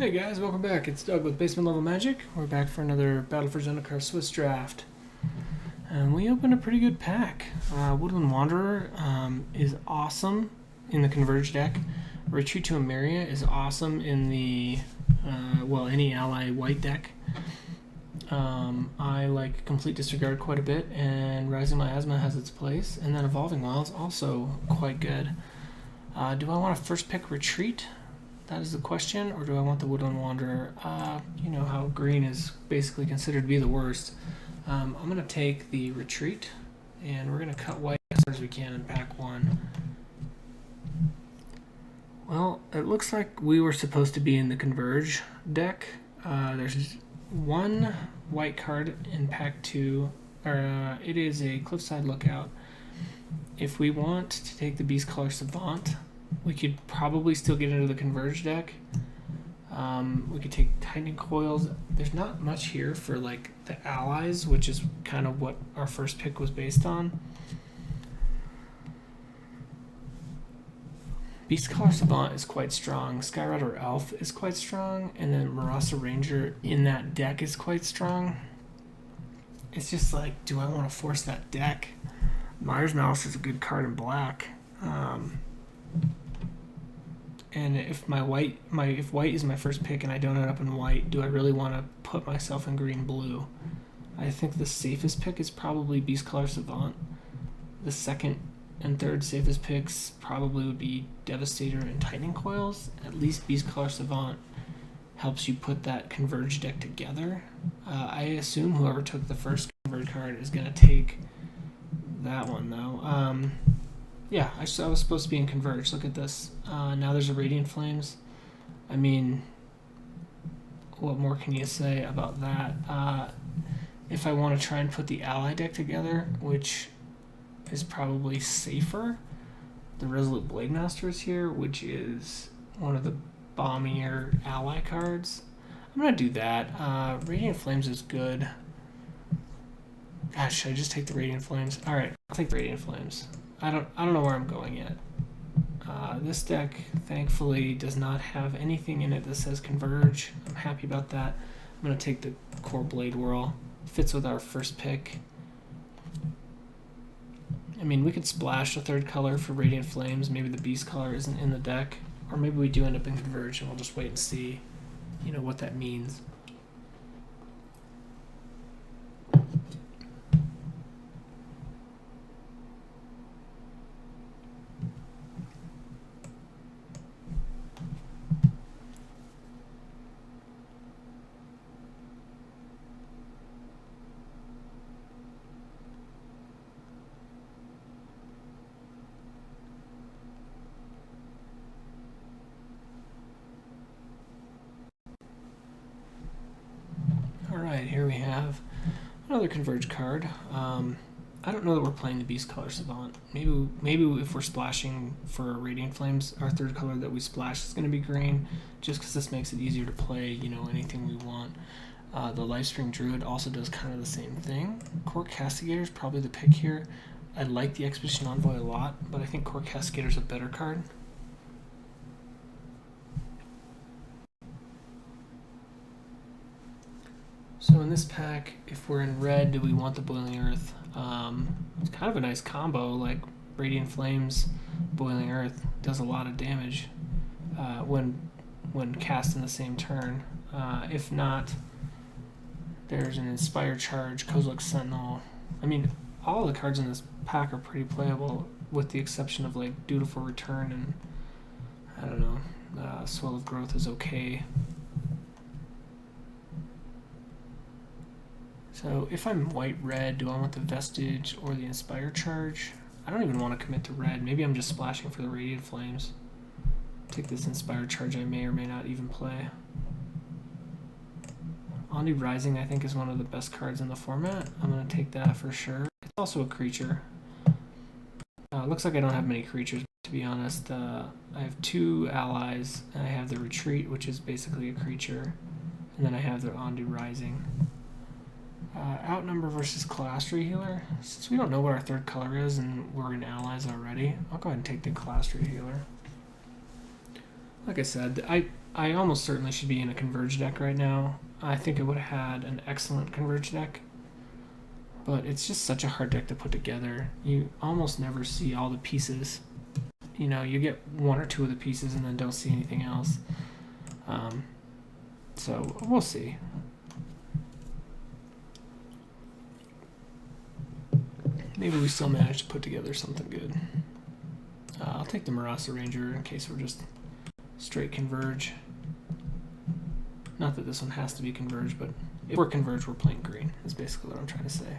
Hey guys, welcome back. It's Doug with Basement Level Magic. We're back for another Battle for Zendikar Swiss draft. And we opened a pretty good pack. Woodland Wanderer is awesome in the Converge deck. Retreat to Emeria is awesome in the, any ally white deck. I like Complete Disregard quite a bit, and Rising Miasma has its place. And then Evolving Wilds also quite good. Do I want to first pick Retreat? That is the question, or do I want the Woodland Wanderer? You know how green is basically considered to be the worst. I'm going to take the Retreat, and we're going to cut white as far as we can in pack one. Well, it looks like we were supposed to be in the Converge deck. There's one white card in pack two. It is a Cliffside Lookout. If we want to take the Beastcaller Savant, we could probably still get into the Converge deck. We could take Tightening Coils. There's not much here for like the allies, which is kind of what our first pick was based on. Beastcaller Savant is quite strong. Skyrider Elf is quite strong, and then Marasa Ranger in that deck is quite strong. It's just like, do I want to force that deck? Myers Mouse is a good card in black. And if if white is my first pick and I don't end up in white, do I really want to put myself in green-blue? I think the safest pick is probably Beastcaller Savant. The second and third safest picks probably would be Devastator and Tightening Coils. At least Beastcaller Savant helps you put that Converge deck together. I assume whoever took the first Converge card is going to take that one, though. Yeah, I was supposed to be in Converge. Look at this. Now there's a Radiant Flames. I mean, what more can you say about that? If I want to try and put the ally deck together, which is probably safer, the Resolute Blade Master is here, which is one of the bombier ally cards. I'm going to do that. Radiant Flames is good. Gosh, should I just take the Radiant Flames? Alright, I'll take the Radiant Flames. I don't know where I'm going yet. This deck, thankfully, does not have anything in it that says Converge. I'm happy about that. I'm going to take the Core Blade Whirl. Fits with our first pick. I mean, we could splash a third color for Radiant Flames. Maybe the Beast color isn't in the deck. Or maybe we do end up in Converge, and we'll just wait and see, what that means. Alright, here we have another Converge card. I don't know that we're playing the Beastcaller Savant. Maybe if we're splashing for Radiant Flames, our third color that we splash is going to be green, just because this makes it easier to play, anything we want. The Lifespring Druid also does kind of the same thing. Core Castigator is probably the pick here. I like the Expedition Envoy a lot, but I think Core Castigator is a better card. So in this pack, if we're in red, do we want the Boiling Earth? It's kind of a nice combo, like Radiant Flames, Boiling Earth does a lot of damage when cast in the same turn. If not, there's an Inspire Charge, Kozilek Sentinel. I mean, all the cards in this pack are pretty playable, with the exception of like Dutiful Return and, I don't know, Swell of Growth is okay. So if I'm white-red, do I want the Vestige or the Inspire Charge? I don't even want to commit to red. Maybe I'm just splashing for the Radiant Flames. Take this Inspire Charge I may or may not even play. Ondi Rising, I think, is one of the best cards in the format. I'm going to take that for sure. It's also a creature. Looks like I don't have many creatures, to be honest. I have two allies, and I have the Retreat, which is basically a creature. And then I have the Ondi Rising. Outnumber versus Colastry Healer. Since we don't know what our third color is and we're in allies already, I'll go ahead and take the Colastry Healer. Like I said, I almost certainly should be in a converge deck right now. I think I would have had an excellent converge deck, but it's just such a hard deck to put together. You almost never see all the pieces. You know, you get one or two of the pieces and then don't see anything else. So we'll see. Maybe we still manage to put together something good. I'll take the Marasa Ranger in case we're just straight converge. Not that this one has to be converge, but if we're converge, we're playing green. That's basically what I'm trying to say.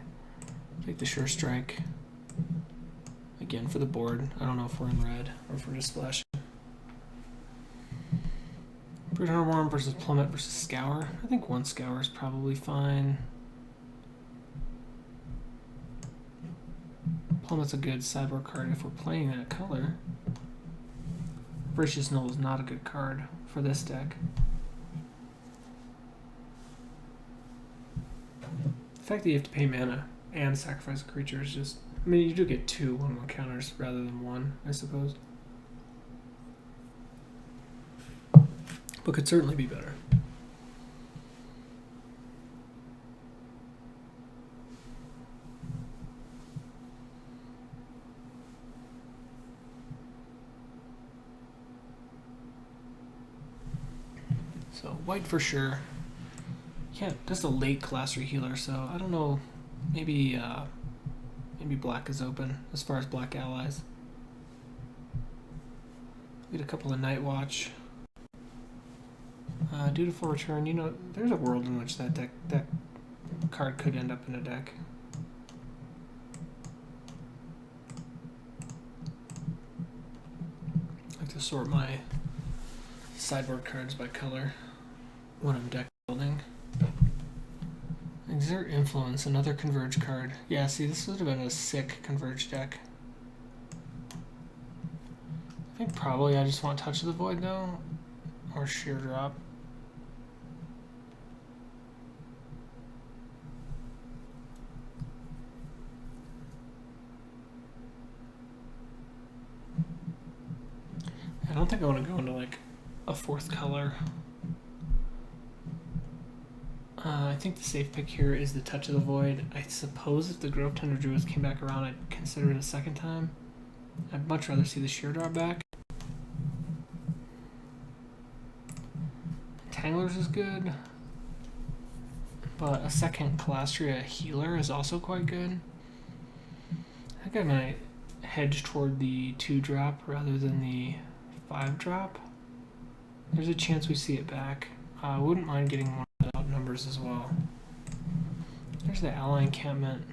Take the Sure Strike. Again, for the board. I don't know if we're in red or if we're just splashing. Broodhunter Worm versus Plummet versus Scour. I think one Scour is probably fine. Plummet's a good sideboard card if we're playing that color. Voracious Knoll is not a good card for this deck. The fact that you have to pay mana and sacrifice a creature is just... I mean, you do get 2 1/1 counters rather than 1, I suppose. But could certainly be better. So white for sure. Yeah, just a late class healer, so I don't know. Maybe maybe black is open as far as black allies. Get a couple of Night Watch. Dutiful Return. You know, there's a world in which that card could end up in a deck. I like to sort my sideboard cards by color when I'm deck building. Exert Influence, another converge card. Yeah, see, this would have been a sick converge deck. I think probably I just want Touch of the Void though, or Sheer Drop. I don't think I want to go into like a 4th color. I think the safe pick here is the Touch of the Void. I suppose if the Grove Tender Druids came back around, I'd consider it a second time. I'd much rather see the Sheer Drop back. Tanglers is good, but a second Calastria Healer is also quite good. I think I might hedge toward the 2-drop rather than the 5-drop. There's a chance we see it back. I wouldn't mind getting one of the numbers as well. There's the Ally Encampment.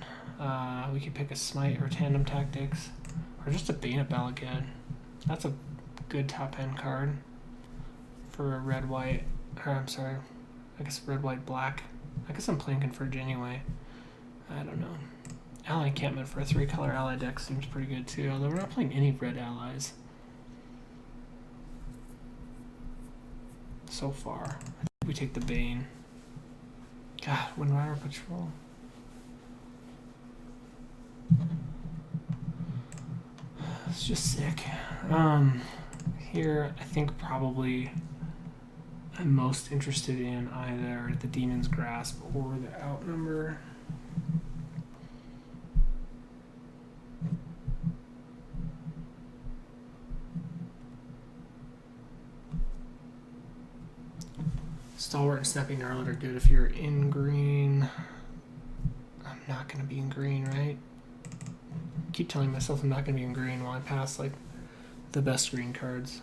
We could pick a Smite or Tandem Tactics, or just a Bane of Balagad. That's a good top end card for a red-white, or I'm sorry, I guess red-white-black. I guess I'm playing Converge anyway. I don't know. Ally Encampment for a 3-color ally deck seems pretty good too, although we're not playing any red allies so far. I think we take the Bane. God, Windrider Patrol. It's just sick. Here, I think probably I'm most interested in either the Demon's Grasp or the Outnumber. Stalwart and Snapping Gnarled are good if you're in green. I'm not going to be in green, right? I keep telling myself I'm not going to be in green while I pass like the best green cards.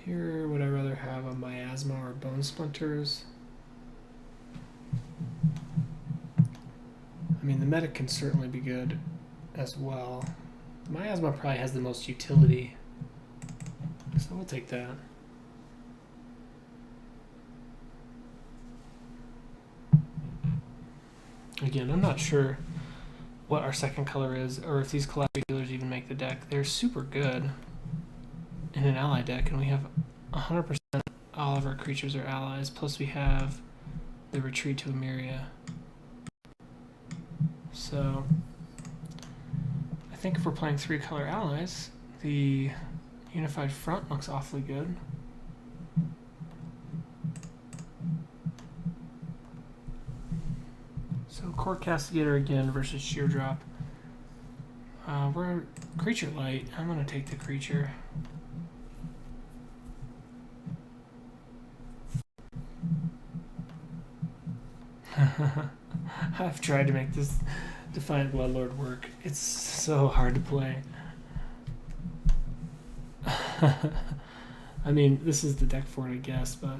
Here, would I rather have a Miasma or Bone Splinters? I mean, the Medic can certainly be good as well. Miasma probably has the most utility, so we'll take that. Again, I'm not sure what our second color is, or if these Calastria Healers even make the deck. They're super good in an ally deck, and we have 100% all of our creatures are allies, plus we have the retreat to Emeria. So I think if we're playing 3-color allies, the unified front looks awfully good. So Court Castigator again versus Sheer Drop. We're creature light. I'm gonna take the creature. I've tried to make this Defiant Bloodlord work. It's so hard to play. I mean, this is the deck for it, I guess, but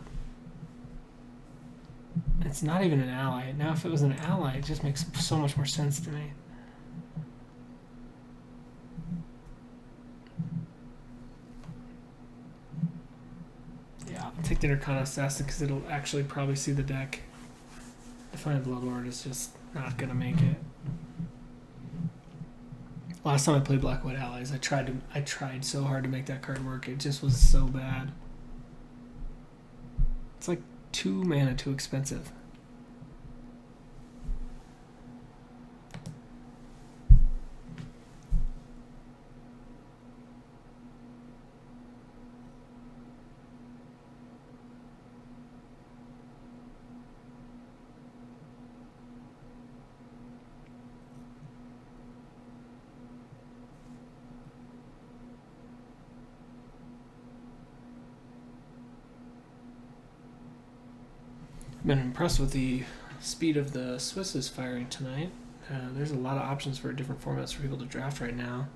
it's not even an ally. Now, if it was an ally, it just makes so much more sense to me. Yeah, I'll take the Intercon Assassin because it'll actually probably see the deck. Defiant Bloodlord is just not gonna make it. Last time I played Black White Allies, I tried so hard to make that card work. It just was so bad. It's like 2 mana too expensive. Been impressed with the speed of the Swisses firing tonight. There's a lot of options for different formats for people to draft right now,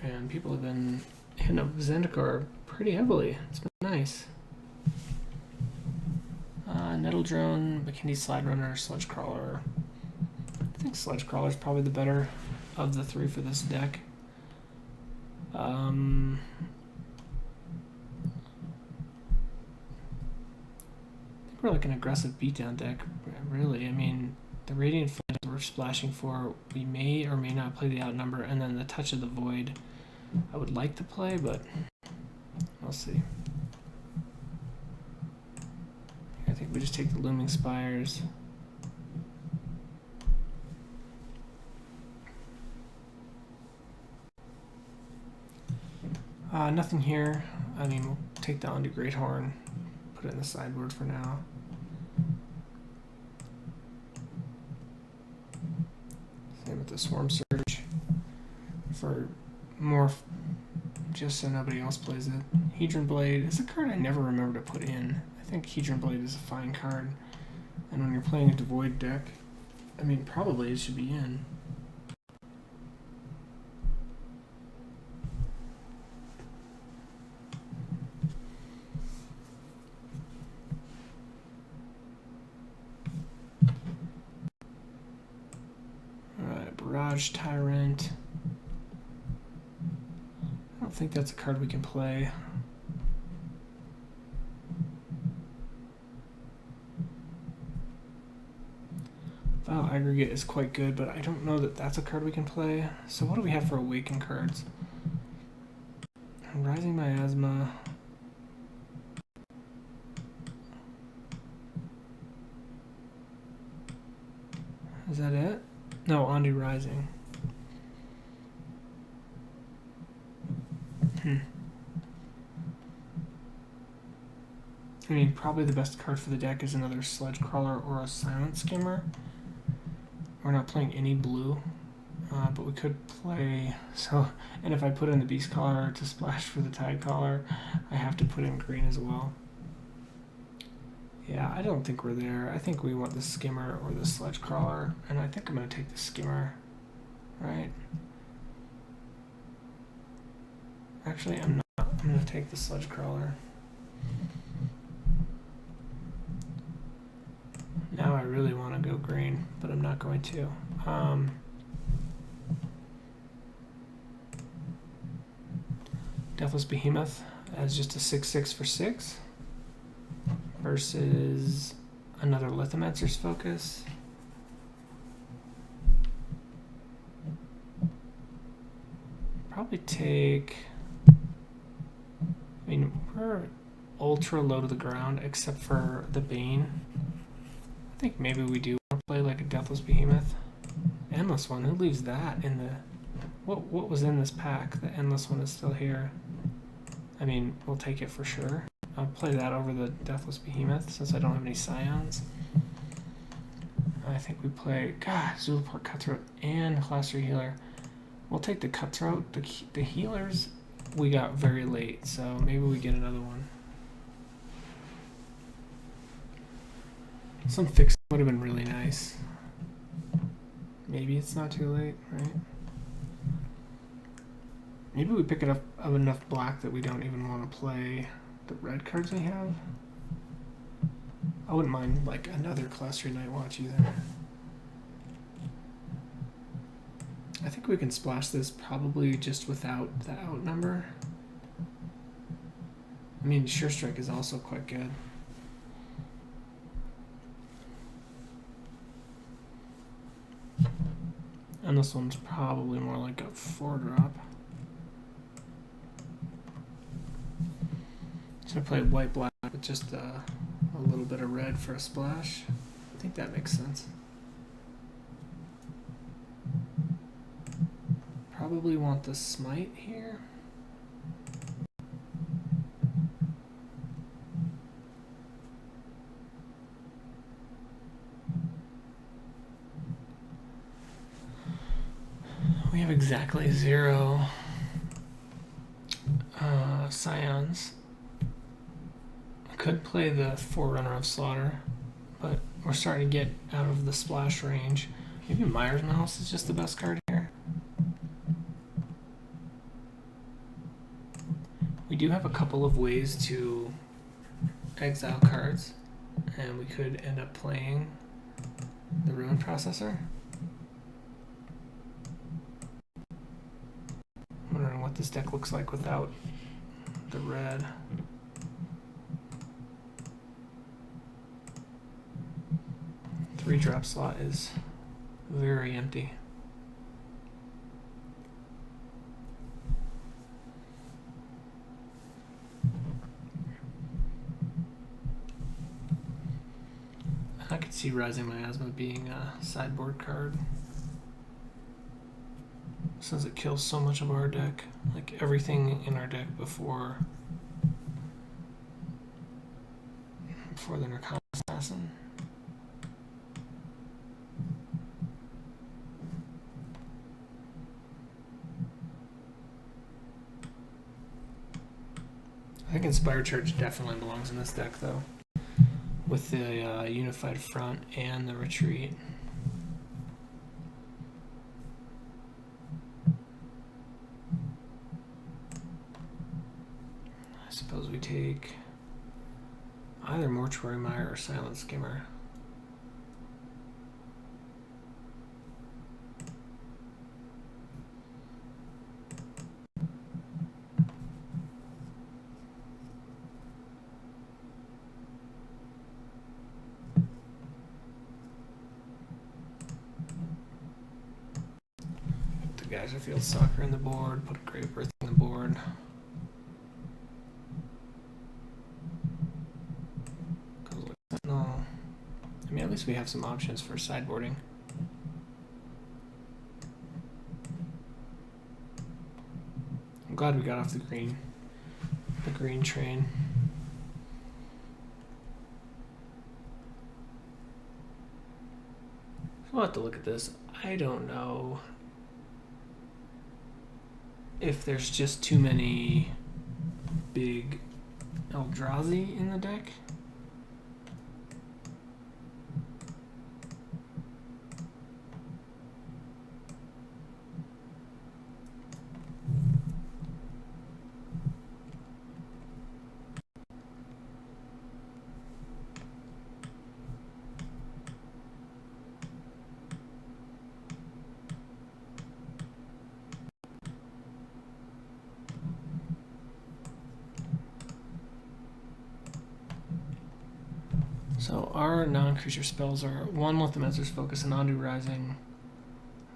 and people have been hitting up Zendikar pretty heavily. It's been nice. Nettle Drone, McKinney Slide Runner, Sludge Crawler. I think Sludge Crawler is probably the better of the 3 for this deck. We're like an aggressive beatdown deck, really. I mean, the Radiant Flame we're splashing for, we may or may not play the Outnumber, and then the Touch of the Void I would like to play, but we'll see. I think we just take the Looming Spires. Nothing here. I mean, we'll take the Ondu Greathorn, put it in the sideboard for now. Same with the Swarm Surge for more, just so nobody else plays it. Hedron Blade is a card I never remember to put in. I think Hedron Blade is a fine card, and when you're playing a Devoid deck, I mean, probably it should be in. Barrage Tyrant. I don't think that's a card we can play. Vile Aggregate is quite good, but I don't know that that's a card we can play. So what do we have for Awaken cards? Rising Miasma. Is that it? No, Ondu Rising. I mean, probably the best card for the deck is another Sledge Crawler or a Silent Skimmer. We're not playing any blue, but we could play... And if I put in the Beast Collar to splash for the Tide Collar, I have to put in green as well. Yeah, I don't think we're there. I think we want the Skimmer or the Sledge Crawler, and I think I'm going to take the Skimmer, right? Actually, I'm not. I'm going to take the Sledge Crawler. Now I really want to go green, but I'm not going to. Deathless Behemoth as just a 6/6 for 6. Versus another Lithomancer's Focus. Probably take... I mean, we're ultra low to the ground except for the Bane. think maybe we do want to play like a Deathless Behemoth. Endless one, who leaves that in the... What was in this pack? The Endless one is still here. I mean, we'll take it for sure. I'll play that over the Deathless Behemoth since I don't have any Scions. I think we play, God, Zulaport, Cutthroat, and Class 3 Healer. We'll take the Cutthroat. The Healers we got very late, so maybe we get another one. Some fix would have been really nice. Maybe it's not too late, right? Maybe we pick it up of enough black that we don't even want to play the red cards we have. I wouldn't mind like another Class 3 Night Watch either. I think we can splash this probably just without the outnumber. I mean, Sure Strike is also quite good. And this one's probably more like a 4-drop. So I played white-black with just a little bit of red for a splash. I think that makes sense. Probably want the Smite here. We have exactly 0 Scions. I could play the Forerunner of Slaughter, but we're starting to get out of the splash range. Maybe Myers Mouse is just the best card here. We do have a couple of ways to exile cards, and we could end up playing the Ruin Processor. I'm wondering what this deck looks like without the red. Three-drop slot is very empty. I could see Rising Miasma being a sideboard card, since it kills so much of our deck, like everything in our deck before the Narcotic Assassin. I think Inspired Charge definitely belongs in this deck, though, with the Unified Front and the Retreat. I suppose we take either Mortuary Mire or Silent Skimmer. Put the Geyserfield Soccer in the board, put a Grave Earth in the board. No. I mean, at least we have some options for sideboarding. I'm glad we got off the green train. We'll have to look at this. I don't know if there's just too many big Eldrazi in the deck. So our non-creature spells are 1, Let the Mezzers Focus, and Ondu Rising,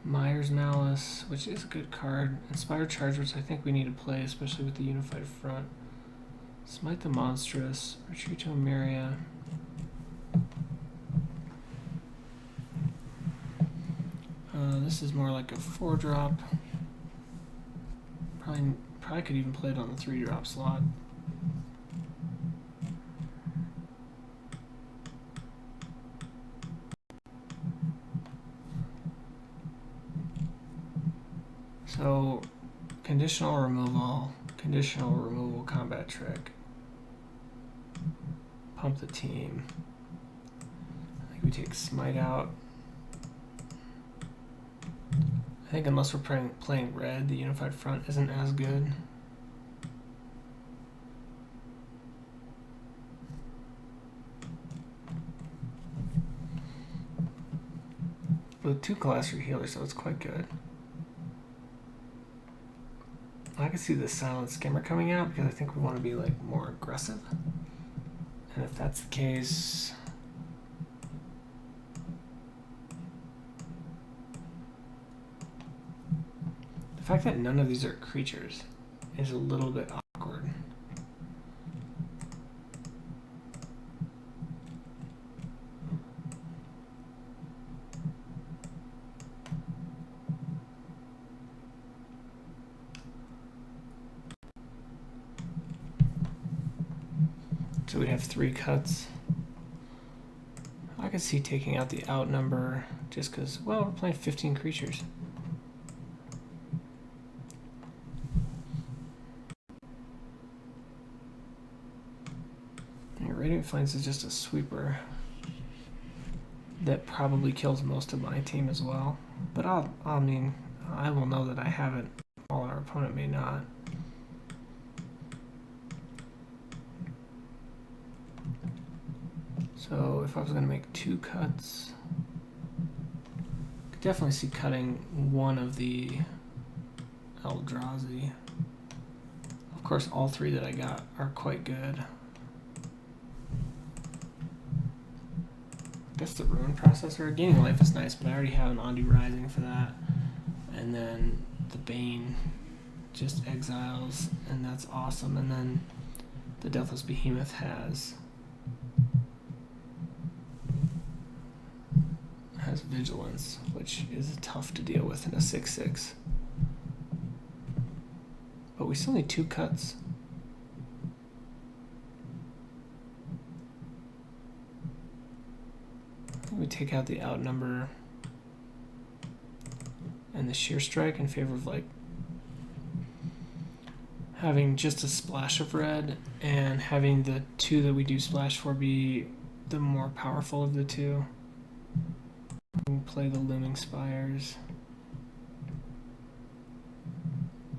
Myers Malice, which is a good card, Inspired Charge, which I think we need to play, especially with the Unified Front, Smite the Monstrous, Retreat to Emeria. This is more like a 4-drop. Probably could even play it on the 3-drop slot. So, conditional removal combat trick. Pump the team. I think we take smite out. I think unless we're playing red, the unified front isn't as good. With 2 Colossal healers, so it's quite good. I can see the silent skimmer coming out because I think we want to be like more aggressive. And if that's the case, the fact that none of these are creatures is a little bit awkward. So we have 3 cuts. I could see taking out the outnumber just because, well, we're playing 15 creatures. And Radiant Flames is just a sweeper that probably kills most of my team as well. But I mean, I will know that I have it, while our opponent may not. So if I was going to make 2 cuts, I could definitely see cutting one of the Eldrazi. Of course, all 3 that I got are quite good. I guess the Ruin Processor, gaining life is nice, but I already have an Ondu Rising for that. And then the Bane just exiles, and that's awesome. And then the Deathless Behemoth has Vigilance, which is tough to deal with in a 6/6. But we still need 2 cuts. We take out the outnumber and the sheer strike in favor of like having just a splash of red and having the 2 that we do splash for be the more powerful of the 2. We play the Looming Spires.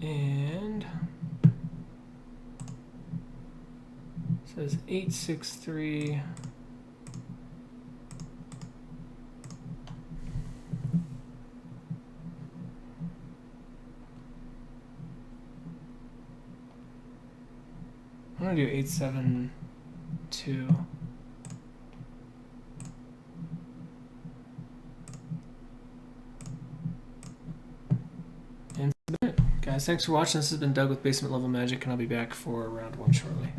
And it says 8/6/3. I'm gonna do 8/7/2. And guys, thanks for watching. This has been Doug with Basement Level Magic, and I'll be back for round 1 shortly.